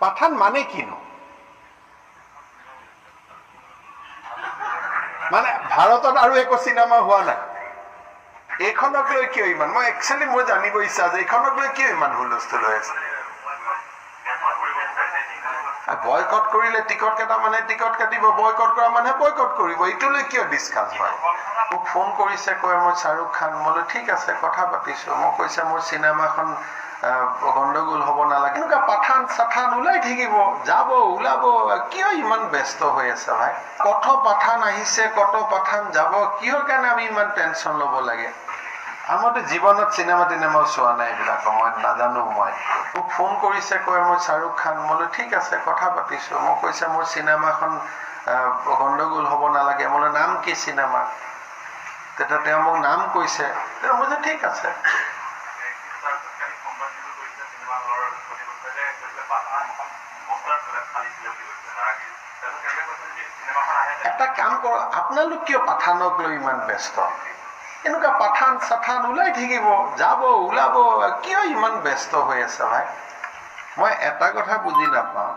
পাঠান মানে কিনো মানে ভাৰতত আৰু একো চিনেমা হোৱা নাই এইখনক লৈ কিয় ইমান মই একচুৱেলি মই জানিব ইচ্ছা যে এইখনক লৈ কিয় ইমান হুলস্থুল হৈ আছে বয়কট কৰিলে টিকট কেইটা মানে টিকট কাটিব বয়কট কৰা মানে বয়কট কৰিব এইটো লৈ কিয় ডিসকাস হয় মোক ফোন কৰিছে কয় মই শাহৰুখ খান মই ঠিক আছে কথা পাতিছো মই কৈছে মোৰ চিনেমাখন গণ্ডগোল হ'ব নালাগে এনেকুৱা পাঠান সাঠান ওলাই থাকিব যাব ওলাব কিয় ইমান ব্যস্ত হৈ আছে ভাই কত পাঠান আহিছে কত পাঠান যাব কিহৰ কাৰণে আমি ইমান টেনচন ল'ব লাগে আমাৰতো জীৱনত চিনেমা চোৱা নাই এইবিলাক মই নাজানো মই মোক ফোন কৰিছে কয় মই শাহৰুখ খান মই ঠিক আছে কথা পাতিছো মই কৈছে মোৰ চিনেমাখন গণ্ডগোল হ'ব নালাগে মই নাম কি চিনেমা তেতিয়া তেওঁ মোক নাম কৈছে মই যে ঠিক আছে এটা কাম কৰক আপোনালোক কিয় পাঠানক লৈ ইমান ব্যস্ত এনেকুৱা পাঠান সাঠান ওলাই থাকিব যাব ওলাব কিয় ইমান ব্যস্ত হৈ আছে ভাই মই এটা কথা বুজি নাপাওঁ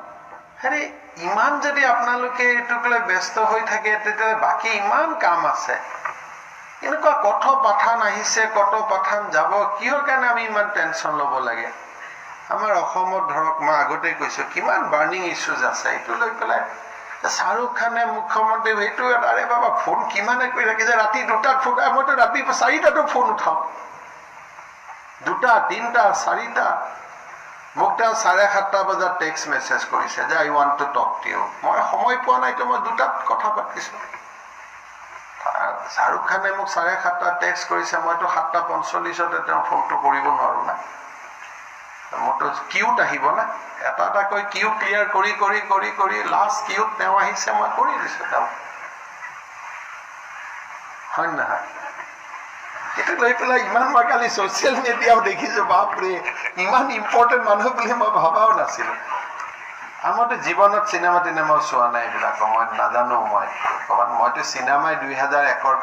হেৰি ইমান যদি আপোনালোকে এইটোক লৈ ব্যস্ত হৈ থাকে তেতিয়া বাকী ইমান কাম আছে এনেকুৱা কত পাঠান আহিছে কত পাঠান যাব কিহৰ কাৰণে আমি ইমান টেনচন ল'ব লাগে আমাৰ অসমত ধৰক মই আগতে কৈছো কিমান বাৰ্নিং ইস্যুজ আছে এইটো লৈ পেলাই শাহৰুখ খানে মুখ্যমন্ত্ৰী এইটো আৰে বাবা ফোন কিমানে কৰি ৰাখিছে ৰাতি 2টাত ফোন মইতো ৰাতি 4টাতো ফোন উঠাও 2টা 3টা 4টা মোক তেওঁ 7:30 বজাত টেক্সট মেছেজ কৰিছে যে I want to talk to you মই সময় পোৱা নাই তো মই 2টাত কথা পাতিছো শাহৰুখ খানে মোক 7:30 টেক্সট কৰিছে মইতো 7:45তে তেওঁ ফোনটো কৰিব নোৱাৰো না মোৰতো কিউত আহিব না এটা এটা কৈ কিউ ক্লিয়াৰ কৰি কৰি কৰি কৰি লাষ্ট কিউত তেওঁ আহিছে মই কৰি দিছো তেওঁ হয় নহয় এটা লৈ পেলাই ইমান মই কালি সোশ্যাল মিডিয়াও দেখিছো বাপৰে ইমান ইম্পৰ্টেন্ট মানুহ বুলি মই ভাবাও নাছিলো আমাৰতো জীৱনত চিনেমা চোৱা নাই এইবিলাক মই নাজানো মইতো চিনেমাই 2001